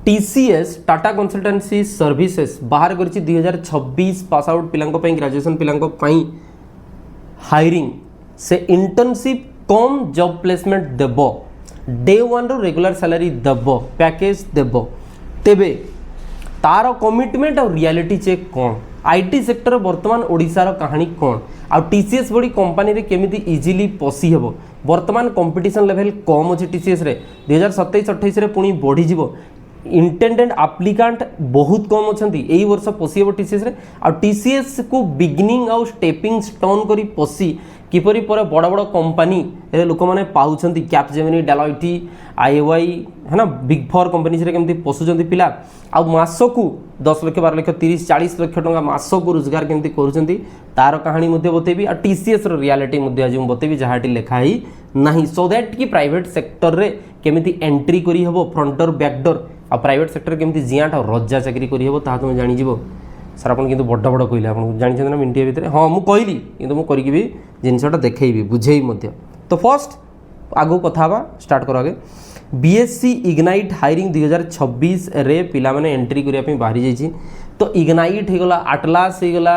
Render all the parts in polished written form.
TCS Tata consultancy services बाहर कर 2026 pass out पिलांको पई ग्रेजुएशन पिलांको पई हायरिंग से इंटर्नशिप कम जॉब प्लेसमेंट देव day one row regular salary देव पैकेज देव तेबे तार कमिटमेंट और रियलिटी चेक कौन आईटी सेक्टर वर्तमान ओडिशार कहानी कौन आ टीसीएस बड़ी कंपनी रे केमिति इजीली पसी हेबो वर्तमान कंपटीशन लेवल कम अच्छे टीसीएस रे 2027-28 रे पुणी बढ़ी जीवो इंटेंडेड आप्लिकांट बहुत कम अच्छा यही वर्ष पशिब टीसीएस रे आ टीसीएस को बिगिनिंग आउ स्टेपिंग स्टोन करी पशी किपरि पर बड़ बड़ कंपनी रे लोक माने पाउछंती कैपजेमिनी डेलॉयट आईओआई है ना बिग फोर कंपनीज रे केमती पशुचंती पिला आ मासकू 10 लाख 12 लाख 30 40 लाख टका मासकू रोजगार केमती करूछंती तार कहानी मध्ये बतेबी आ टीसीएस रो रियलिटी मध्ये आज बतेबी जहाटी लेखाई नाही सो दैट कि प्राइवेट सेक्टर रे केमती एंट्री करी हबो फ्रंट डोर बैक डोर आ प्राइवेट सेक्टर केमती जियाट और रज्जा चाकरी करी हबो ता तुम जानि जिवो सर आपन किंतु बड़ बड़ कहले आपन जानि छन ना मिनिटे भितर हां मु कहली किंतु मु करिकि भी जिनसटा देखैबी बुझेई मध्ये तो फर्स्ट आगो कथा बा स्टार्ट करो आगे बीएससी इग्नाइट हायरिंग 2026 रे पिला माने एंट्री करिया पे बाहरी जाईची तो इग्नाइट हे गला अटलास हे गला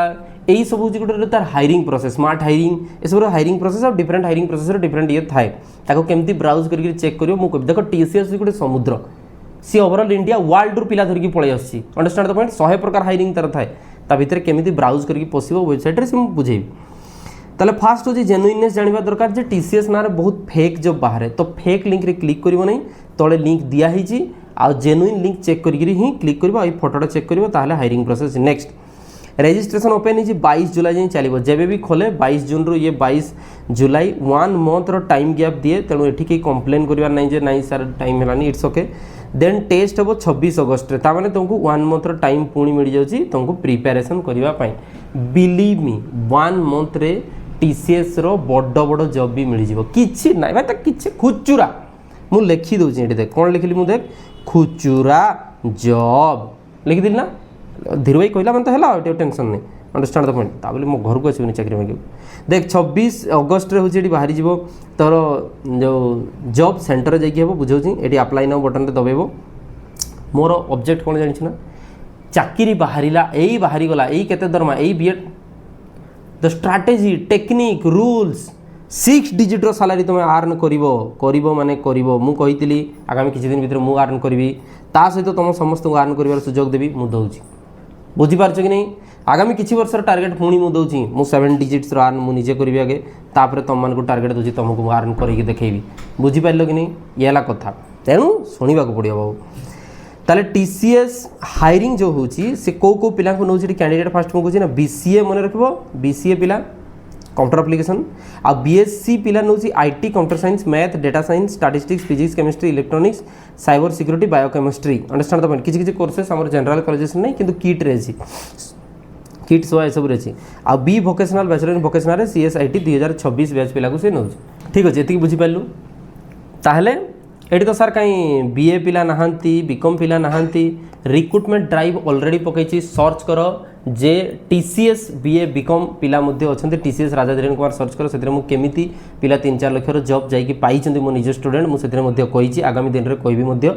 एई सब होची गोटे तार हायरिंग प्रोसेस स्मार्ट हायरिंग ए सब हायरिंग प्रोसेस और डिफरेंट हायरिंग प्रोसेस रे डिफरेंट ये थाए ताको केमती ब्राउज करके चेक करियो मु देखो टीसीएस गोटे समुद्र सी ओवरऑल इंडिया वर्ल्ड रु पिला धरिकी पळै आसी अंडरस्टैंड द पॉइंट 100 प्रकार हायरिंग तार थाए ता भीतर केमिति ब्राउज करके पसिबो वेबसाइट रे से बुझेबी ताले फास्ट होची जेन्युइननेस जानिबा दरकार जे टीसीएस ना रे बहुत फेक जॉब बाहर तो फेक लिंक रे क्लिक करिवो नै तळे लिंक दिया हिची आ जेन्युइन लिंक चेक करिकरी ही क्लिक करिवो आ फोटोटा चेक करिवो ताले hiring process next registration open हिची 22 जुलाई जाई चलिबो जेबे भी खोले 22 जून रो ये 22 जुलाई 1 मंथ रो टाइम गैप दिए तेणु एठी के कंप्लेन करिवार नै जे नै सर टाइम हेलानी इट्स ओके देन टेस्ट हम 26 अगस्त रे तामाने तुमको 1 मंथ रो टाइम पुणी मिल जाउची तुमको प्रिपरेशन करिवा पई बिलीव मी 1 मंथ रे टीसीएस रो बड़ बड़ जॉब भी मिल जिवो किछि नै भाई त किछि खुचुरा मु लिखि दउची एठी देख कोन लिखिली मु देख खुचुरा जॉब लिखि दिल ना धीर भाई कहला मन तो हला टेंशन नै अंडरस्टैंड द पॉइंट ता बोली मो घर को आसीबनी चाकरी मांगे देख 26 अगस्त रे होची एठी बाहरी जिवो तोर जो जॉब सेंटर जाई हेबो बुझौची एठी अप्लाई नाउ बटन रे दबेबो मोर ऑब्जेक्ट कोन जानि छी ना चाकरी बाहरीला एई बाहरी गला एई केते दरमा एई BEd the strategy technique rules 6 digit रो सैलरी तुम अर्न करिवो माने करिवो मु कहितली आगामी किछि दिन भीतर मु अर्न करबी ता सहित तुम समस्त को अर्न करिवार सुयोग देबी मु दउची बुझी पारछ कि नहीं आगामी किछि वर्षर टार्गेट पुणी मु दउची मु 7 डिजिट्स रो अर्न मु निजे करबी आगे तापर तुम मान को टार्गेट दउची तुमको अर्न करके देखैबी बुझी पाइलो कि नहीं ये हला कथा तेणु सुनिबा को पड़ियो बाबू ताले टीसीएस हायरिंग जो होची से को पिला को नउची कैंडिडेट फास्ट मु कहूची ना बीसीए मन रखबो बीसीए पिला कंप्यूटर एप्लिकेशन आ बीएससी पिला नउची IT computer science math data science statistics physics chemistry electronics cyber security biochemistry understand the point किछि किछि कोर्सेस हमर जनरल कॉलेजेस नै किंतु किट रे छी किट सो ए सब रे छी आ बी वोकेशनल बैचलर इन वोकेशनल रे सीएसआईटी 2026 बैच पिला को से नउची ठीक अछि एति बुझी पालु ताहले एटी तो सर कहीं बीए पिला नहांती बीकॉम पिला नहांती रिक्रुटमेंट ड्राइव ऑलरेडी पकईची सर्च कर जे टीसीएस बीए बीकॉम पिला मध्ये अछंती टीसीएस राजा धीरेन कुमार सर्च कर सेतिर मु केमिति पिला 3-4 लाख रो जॉब जाई कि पाइछंती मो निज स्टूडेंट मु सेतिर मध्ये कहिची आगामी दिन रे कहबी मध्ये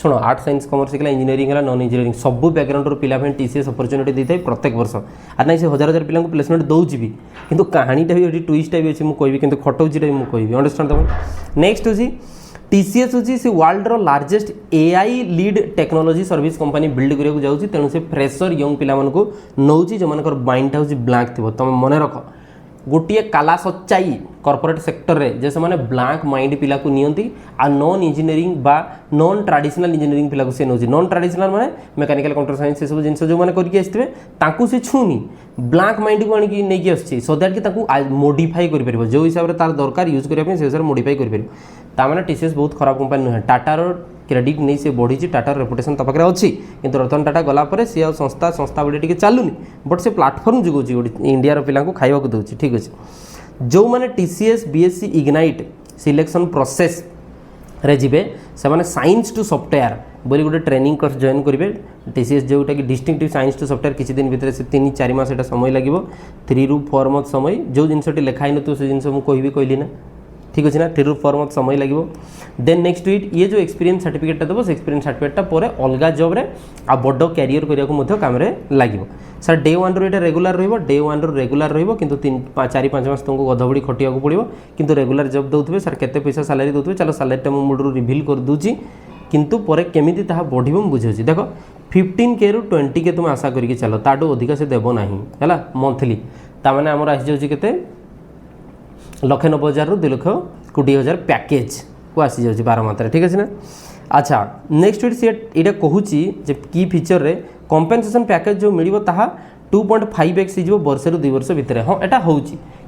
सुनो आर्ट साइंस कॉमर्स केला इंजीनियरिंग केला नॉन इंजीनियरिंग सब बैकग्राउंड रो पिला फे टीसीएस अपॉर्चुनिटी देथाय प्रत्येक वर्ष आ नै से हजार हजार पिला को प्लेसमेंट दउची भी किंतु कहानीटा भी एटी ट्विस्ट भी अछि मु कहबी किंतु खटौची रे मु कहबी अंडरस्टैंड द नेक्स्ट होची टीसीएस होची से वर्ल्ड रो largest AI lead technology service company build करिया को जाउची तेनु से फ्रेशर यंग पिला मन को नउची जो मानकर माइंड हाउस ब्लैंक थिबो तुम मने रख गोटिए काला सच्चाई कॉर्पोरेट सेक्टर रे जे से माने ब्लैंक माइंड पिला को नियंती आ नॉन इंजीनियरिंग बा नॉन ट्रेडिशनल इंजीनियरिंग पिला को से नउची नॉन ट्रेडिशनल माने मैकेनिकल कंप्यूटर साइंस से सब जिंस जो माने करके आस्थिबे ताकू से छुनी ब्लैंक माइंड को आनी नै कि आछि सो दैट कि ताकू मॉडिफाई करि परिबो जो हिसाब रे तार दरकार यूज करिया पे से हिसाब मॉडिफाई करि परिबो ता माने टीसीएस बहुत खराब कंपनी न है टाटा रो क्रेडिट नहीं से बढ़ी टाटा रेपुटेशन ता पाखरे अछि किंतु रतन टाटा गला परे से संस्था बड़ी टिके चालुनी बट से प्लेटफॉर्म जुगोची इंडिया रो पिला को खाइबा को दउची ठीक अछि जो माने TCS BSc ignite selection process रे जिबे से माने साइंस टू सॉफ्टवेयर बोली गोटे ट्रेनिंग कोर्स जॉइन करेंगे टीसीएस जोटा कि डिस्टिंक्टिव साइंस टू सॉफ्टवेयर किसी दिन भितर से 3-4 मास एटा समय लगे 3 ରୁ 4 मंथ समय जो जिनसटी लिखाई न तो से जिनस मु कहबी कहली ना ठीक अच्छे ना 3 ରୁ 4 मंथ समय लगे। देन नेक्स्ट टू इट ये जो एक्सपीरियंस सर्टिफिकेटा देव से एक्सपीरियंस सर्टिफिकेटा पर अलग जॉब रे आ बड़ कैरियर करने काम लगे। सर डे 1 रो रेगुलर रहिबो, डे 1 रो रेगुलर रहिबो किंतु 4-5 मास तुमको गधबड़ी खटिया को पड़ो किंतु रेगुलर जॉब दौथे। सर केते पैसा सैलरी दौथे, चलो सैलरीटा मु मुडरू रिवील कर दूची किंतु पर केमिति ताहा बढ़िबो मु बुझौची। देखो 15K ରୁ 20K तुम आशा करके चलो ताठू अधिका से देव ना है मंथली ताने आमर आसी जाऊँगी केते 1,90,000 ରୁ 2,20,000 पैकेज को आसी जाऊँगी 12 मात्रा, ठीक अच्छे ना। अच्छा नेक्स्ट वीक सी ये कहूँ की फीचर रे कंपेनसेशन पैकेज जो मिल 2.5x वर्ष रू 2 वर्ष भितर। हाँ यहाँ हूँ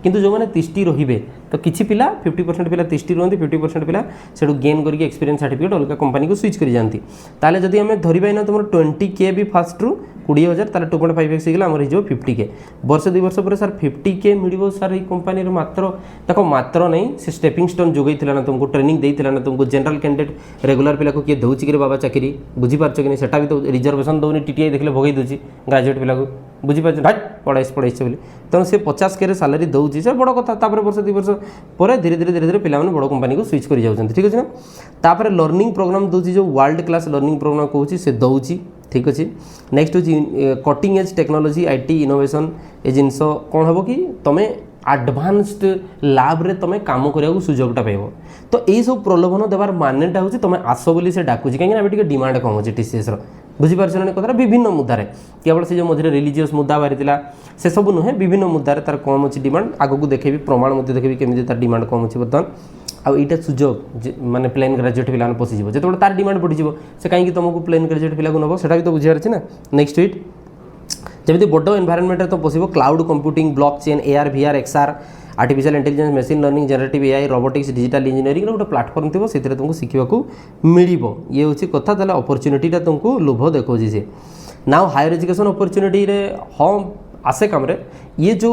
किंतु जो मैंने तिष्टि रे तो किसी पिला 50% पिला तिष्टि रुहति, 50% पिला से गेन करके एक्सपीरियंस सर्टिफिकेट अलग कंपनी को स्विच कर जाती। ताले जदि आम धरवा तुम 20K भी फास्ट रू 20,000 ताले 2.5x होगा आमर हो 50K वर्ष 2 वर्ष पर। सर 50K मिल सर ये कंपनी मात्र देखो मात्र नहीं से स्टेपिंग स्टोन जोगई ना तुमको ट्रेनिंग देता ना तुमको जनरल कैंडिडेट रेगुलर पिला को किए दूसरी कि बाबा चाकरी बुझीपार कि नहीं सेटा भी तो रिजर्वेशन दौनी TTI देखले भगई दूसरी ग्राजुएट पिला को बुझीपार भाई पढ़ाई बोली तेणु से 50K सैलरी दूसरी से बड़ कथा। वर्ष 2 वर्ष पर धीरे धीरे पिला बड़ कंपनी को स्विच कर जाऊँ, ठीक अच्छे ना। तापर लर्निंग प्रोग्राम दूसरी जो वर्ल्ड क्लास लर्निंग प्रोग्राम कहूँ से दौची, ठीक अच्छे। नेक्स्ट हूँ cutting edge technology IT innovation ए जिनस कौन हम कि तुम्हें एडवांस्ड लैब रे तुम्हें काम करने सुजोगटा पाइब। तो यही सब प्रलोभन देवार मानेटा हूँ तुम्हें आस बोली से डाकुची कहीं डिमांड कम अच्छे TCS बुझीपार कथा विभिन्न मुद्दारे केवल से जो मझे रिलीजियस मुद्दा बाहरी से सब नुहे विभिन्न मुद्दारे तार कम अच्छी डिमांड आगू देखेबी प्रमाण देखेबी केमी तार डिमांड कम अच्छी बर्तमान आईटा सुजोग माने प्लेन ग्रेजुएट पिला पशिज जो तार डिमांड बढ़ी से कहीं तुमको प्लेन ग्रेजुएट पिला नब से भी तो बुझार अच्छे ना। नेक्स्ट वीट जमी बड़ एनवायरनमेंट तो पशिब cloud computing blockchain AR VR XR artificial intelligence machine learning generative AI robotics digital engineering गोटे प्लाटफर्म थी से तुमको शिखा मिल ये हूँ कथा ताले अपॉर्चुनिटीटा तुमको लोभ देखा से नाउ हायर एजुकेशन अपॉर्चुनिटी रे हाँ आसे कम रे ये जो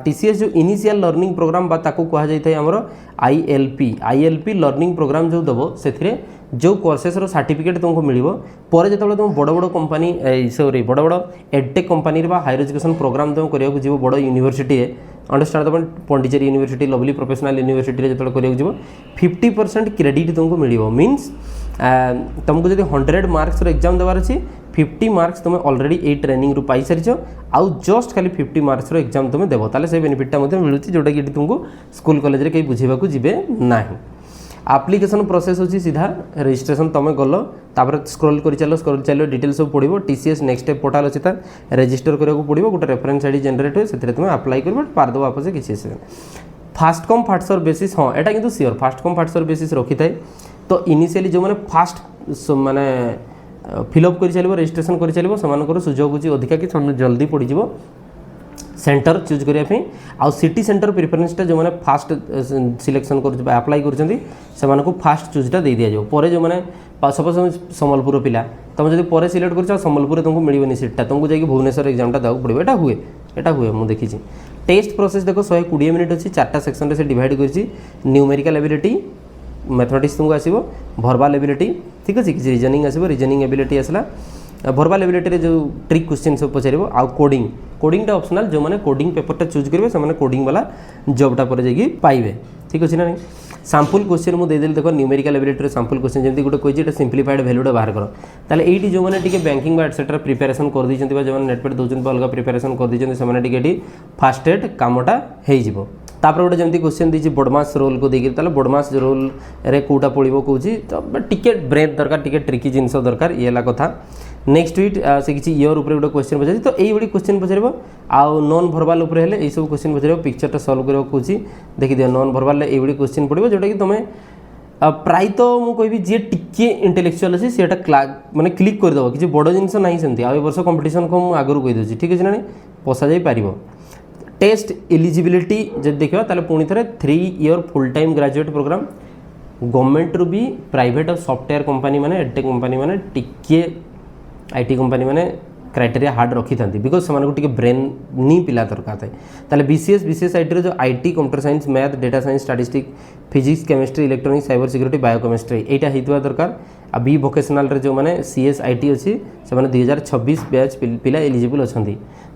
TCS जो इनिशियल लर्निंग प्रोग्राम बा ताको कहा जाय हमर ILP लर्निंग प्रोग्राम जो दबो से जो कोर्सेस रो सर्टिफिकेट तुमको मिलिबो पर जो तुम बड़ बड़ कंपनी सॉरी बड़ बड़ एडटेक कंपनी बा हायर एजुकेशन प्रोग्राम तुम करिया जीव बड़ यूनिवर्सिटी अंडरस्टैंड तुम Pondicherry university lovely professional university जो करिया 50% क्रेडिट तुमको मिलिबो मीन्स तुमको जब 100 मार्क्स एग्जाम देवार अच्छी 50 मार्क्स तुम ऑलरेडी ये ट्रेनिंग रू पाई सारी आउ जस्ट खाली 50 मार्क्स एग्जाम तुम देव ताले से बेनिफिटा मिलूँ जोटा कि तुमको स्कूल कॉलेज रे कहीं बुझेबा जीवे ना। आप्लिकेशन प्रोसेस अच्छी सीधा रजिस्ट्रेशन तुम गल तापर स्क्रॉल कर चलो डिटेल सब पढ़ो TCS नेक्स्ट स्टेप पोर्टाल अच्छी तार रजिस्टर करने पड़ो गोटे रेफरेंस आईडी जनरेट हुए से तुम अप्लाई कर पारदेव आपसे किसी first come first serve basis. हाँ यहाँ किंतु सियोर first come first serve basis रखी थाए। तो इनिशियली जो मैंने फास्ट माने फिलअप कर चलो रजिस्ट्रेशन कर चलो से सुजोग होची अधिका कि जल्दी पड़ जाव सेंटर चूज करने आउ सिटी सेंटर प्रिफरेन्सटा जो मैंने फास्ट सिलेक्शन कर अप्लाई कर फास्ट चूजटा दे दिया जाए जो मैंने सपोज सम्बलपुर पिला तुम जब पर सिलेक्ट कर सम्बलपुर तुमको मिलनी सीटा तुमको जाकि भुवनेश्वर एग्जामटा देवाक पड़ो यहाँ हुए मुझे देखी। टेस्ट प्रोसेस देखो 120 मिनिट अच्छी 4टा सेक्शन से डिवाइड कर न्यूमेरिकल एबिलिटी मैथमेटिक्स तुमको आसो भर्बाल एबिलिटी, ठीक अच्छे किसी रिजनिंग आसो रिजनिंग एबिलिटी आसला भर्बाल एबिलिटी जो ट्रिक क्वेश्चन सब पचार आउ कोडिंगटा ऑप्शनल जो मैंने कोडिंग पेपरटा चूज करेंगे से कोडिंग वाला जॉबटा पर जाकि पाइबे, ठीक अच्छे ना नहीं। सैंपल क्वेश्चन मुझे देदेली देखो न्यूमेरिकल एबिलिटी सैंपल क्वेश्चन जमी गोटे कही सिंप्लीफाइड वैल्यूटा बाहर कर ताले एटी जो मैंने टी बैंकिंग एटसेट्रा प्रिपेरेसन कर दी जो नेटपेट दौरान अलग प्रिपेरेसन कर दी से फास्टेड कामटा हो तापर गोटे जमी क्वेश्चन दी बडमास रोल को देखिए बडमास रोल रे कोटा पड़ो कौन तो टिके ब्रेन दरकार टिके ट्रिकी जिनस दरकार ये कथा। नेक्स्ट वीट से किसी इयर उपर गोटे क्वेश्चन पचार तो यही क्वेश्चन पचार आउ नॉन भर्बाल उपर हेले यही सब क्वेश्चन पचार पिक्चरटा सल्व करने कौन देखी दियो नॉन भर्बाल ये क्वेश्चन पड़ो जोटा कि तुम्हें प्राय तो मुझे जी टिके इंटेलेक्चुअल अच्छे सीटा माने क्लिक करदेव किसी बड़ जिनस ना सेमती आ वर्ष कंपटीशन को मुझे आगुरी कहीदे, ठीक अच्छे ना पशा जापर। टेस्ट एलिजिबिलिटी जब देखा ताले पुणी थे 3 year full time graduate program government रू भी प्राइवेट और सॉफ्टवेयर कंपनी माने एडटेक कंपनी माने टिके IT कंपनी माने क्राइटेरिया हार्ड रखी था बिकज से ब्रेन नी पिला दरकार थाए ताले बीसीएस आईटी जो IT computer science math data science statistics physics chemistry electronics cyber security biochemistry यहाँ होता दरकार आ बी वोकेशनल जो मैंने सीएस आईटी अच्छी से 2026 बैच पिला एलिजिबल अच्छा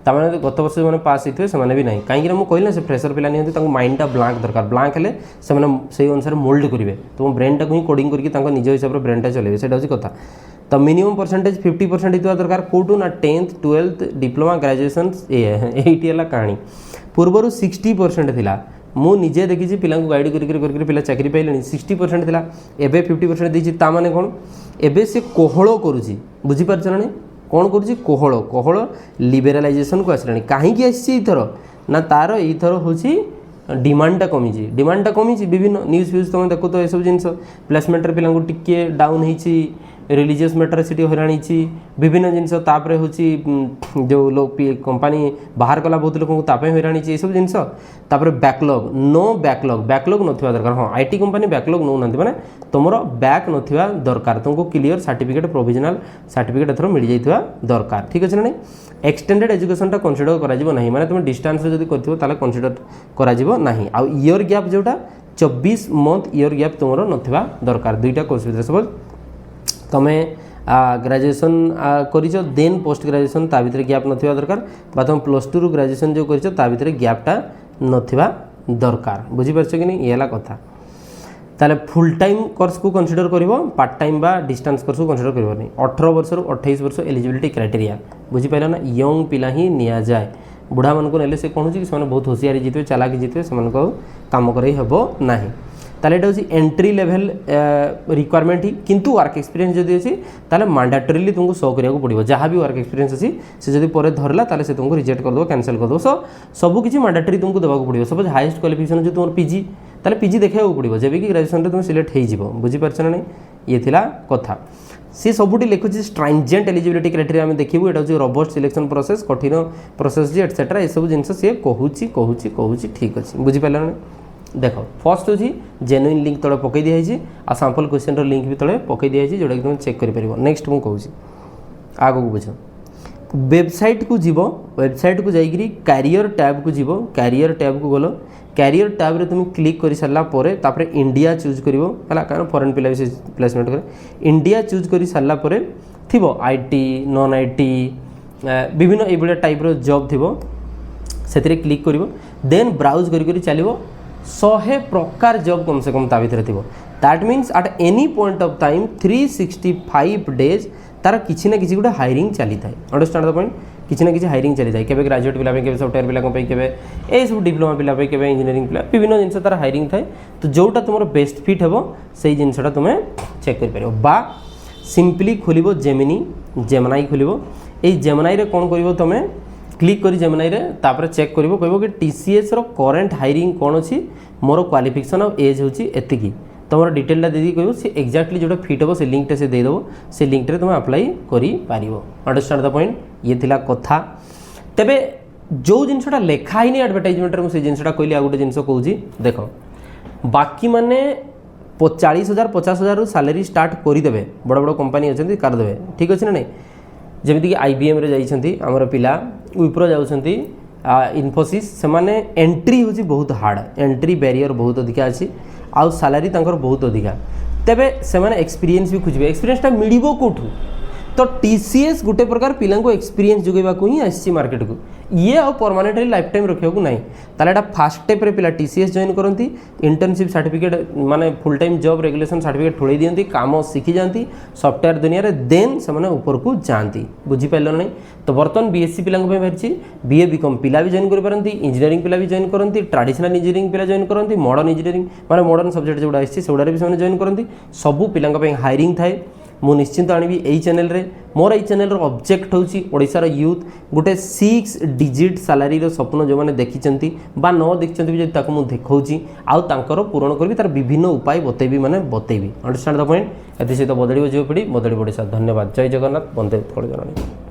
ताने गत वर्ष जो पास होते हैं भी ना कहीं मुझे से फ्रेशर पिला नहीं माइंडटा ब्लांक दरकार ब्लांक हेले से अनुसार मोल्ड करेंगे तुम ब्रेनटा को ही कोडिंग करके निज हिसाब से ब्रेनटा चलेंगे से कथा तो मिनिमम परसेंटेज 50% होता दरकार कौटू ना 10th 12th डिप्लोमा ग्रेजुएशन ये कहानी पूर्वर 60% थिला मु निजे देखी पिला गाइड कर पिला चाकरी पाइले 60% थिला एबे 50% देछि ता माने कोन एबे से कोहଳ करूची बुझी पारछ ना कौन करूची कोहଳ लिबरालाइजेशन को आसलानी कहीं आसी एथर ना तार एथर होची डिमांडटा कमी विभिन्न न्यूज फ्यूज तुम देखो तो सब जिन प्लेसमेंट पिला टिके डाउन होती रिलीजियस मैटर से हईराण विभिन्न जिनस हूँ जो लोग कंपनी बाहर कला बहुत लोगों को हईराण ये सब जिनस बैकलॉग नो बैकलॉग ना दरकार हाँ आईटी कंपनी बैकलॉग नौ ना मैंने तुम बैक ना दरकार तुमको क्लियर सर्टिफिकेट प्रोविजनल सर्टिफिकेट एथर मिल जाइए दरकार ठीक अच्छे ना एक्सटेंडेड एजुकेशन कनसीडर करा माने तुम डिस्टेंस जब कर कनसीडर करा आउ ईयर गैप जोटा 24 मंथ ईयर गैप तुम ना दरकार दुईटा कोर्स भर सपोज तुम्हें ग्रेजुएशन कर देन पोस्ट ग्रेजुएशन ता भीतर गैप ना दरकार बा तुम +2 रु ग्रेजुएशन जो कर गैपटा ना दरकार बुझीपार कि नहीं ये कथा ताले फुल टाइम कोर्स को कंसीडर करिवो पार्ट टाइम बा डिस्टेंस कोर्स को कंसीडर करिवो नहीं 18 वर्ष रु 28 वर्ष एलिजिबिलिटी क्राइटेरिया बुझी पाइला ना यंग पिला ही निया जाए बुढ़ा मन को नेले से कौन कि बहुत होशियारी जीते चालाक जीते से काम करे हेबो नाही ताले एटा होची एंट्री लेवल रिक्वायरमेंट ही किंतु वर्क एक्सपीरियंस जदि अछि ताले मैंडेटरीली तुमको शो करिया को पड़िबो जहाँ भी वर्क एक्सपीरियंस अछि से जदि परे धरला ताले से तुमको रिजेक्ट कर दो कैंसिल कर दो सो सब किछि मैंडेटरी तुमको देबा को पड़िबो सपोज हाईएस्ट क्वालिफिकेशन जो तुम पीजी ताले पीजी देखा को पड़िबो जेबे कि ग्रेजुएशन रे तुम सिलेक्ट हे जिवो बुझी परछ ना नहीं ये थिला कथा सी सबुटी लिखुची स्ट्रांजेंट एलिजिबिलिटी क्राइटेरिया आम देखू यहाँ हूँ रोबस्ट सिलेक्शन प्रोसेस कठिन प्रोसेस जी एटसेट्रा ये सब जिनस सी कहूँ ठीक अच्छे बुझीपार ना देख फर्स्ट हूँ जेन्युइन लिंक तले पकई दिखाई आ सैंपल क्वेश्चन लिंक भी तले पकई दिखाई जोटा कि तुम चेक कर नेक्स्ट मुझे कहूँ आगे बुझ वेबसाइट को जीव वेबसाइट को जाइए कैरियर टैब को जीव कैरियर टैब को गल कैरियर टैब रे तुम क्लिक कर सारा पर इंडिया चूज कर क्या फॉरेन पिला भी प्लेसमेंट कर इंडिया चूज कर सारा थी आईटी नॉन आईटी विभिन्न ये टाइप जॉब थी से क्लिक कर देन ब्राउज कर चलो 100 प्रकार जॉब कम से कम ता भीतर थी that means at any point of time 365 days तार किसी ना किसी गोटे हायरिंग चली थाए अंडरस्टैंड द पॉइंट किसी ना किसी हायरिंग चली थाए केबे ग्रेजुएट पिला पे केबे सॉफ्टवेयर पिला को पे केबे ए सब डिप्लोमा पिला पे केबे इंजीनियरिंग पिला विभिन्न जिनस तार हायरिंग थाए तो जोटा तुम बेस्ट फिट हेबो सेही जिनसटा तुम चेक कर पारिबो बा सिंपली खोलिबो जेमिनी खोलिबो ए जेमिनी रे कोन करिवो तुम क्लिक कर जेमिनी रे तापर चेक करिवो कहबो कि टीसीएस रो करंट हायरिंग कोन अछि मोर क्वालिफिकेशन और एज होची एतिकी तुम डिटेलटा दे कह सी एक्जाक्टली जो फिट हे से लिंकटा से देदेव से लिंक तुम अप्लाई कर अंडरस्टैंड द पॉइंट ये थिला कथा तेबे जो जिनसटा लेखा ही नहीं एडवर्टाइजमेंट रे से जिनसटा कहली आ गोटे जिनस कहूँ देख बाकी माने 40,000 50,000 सैलरी स्टार्ट करदे बड़ बड़ कंपनी अच्छे करदे ठीक अच्छे ना नहीं जमीक IBM रे जाइछंती आमर पिला विप्रो जाउछंती इन्फोसिस से माने एंट्री होची बहुत हार्ड एंट्री बैरियर बहुत अधिका अच्छी आउ सैलरी तांकर बहुत अधिका तेबे से माने एक्सपीरियंस भी खोजबे एक्सपीरियंसटा मिलिबो कोठू तो टीसीएस गोटे प्रकार पिला को एक्सपीरियंस जोगेबा को ही आसी मार्केट को ये आ परमानेंटली लाइफ टाइम रखा को नहीं ताले एटा फास्ट स्टेप रे पिला टीसीएस जॉइन करती इंटर्नशिप सर्टिफिकेट माने full time job regulation certificate ठोड़ी दियंती काम सीखी जाती सॉफ्टवेयर दुनिया रे देन से माने ऊपर को जाती बुझी पाइल नहीं तो बर्तमान बीएससी पिला बाहरी बीए बीकॉम पिला भी जॉइन करपारती इंजीनियरिंग पिला भी जॉइन करती ट्रेडिशनल इंजीनियरिंग पिला जॉइन करती मॉडर्न इंजीनियरिंग माने मॉडर्न सब्जेक्ट जोड़ा आसी से भी से जॉइन करती सबू पिला हायरिंग थाए मु निश्चिंत आनी यही चैनल रे मोर यही चैनल ऑब्जेक्ट होची ओडिशार यूथ गोटे 6 डिजिट सैलरी स्वप्न जो मैंने देखी बा न देखी भी जब मुझे देखी आउ तांकर पूरण करी तार विभिन्न उपाय बतेबी माने बतेबी अंडरस्टैंड द पॉइंट एथि सहित बदलिबो जीव पीढ़ी बदली ओडिशा धन्यवाद जय जगन्नाथ वंदे उत्कल जननी।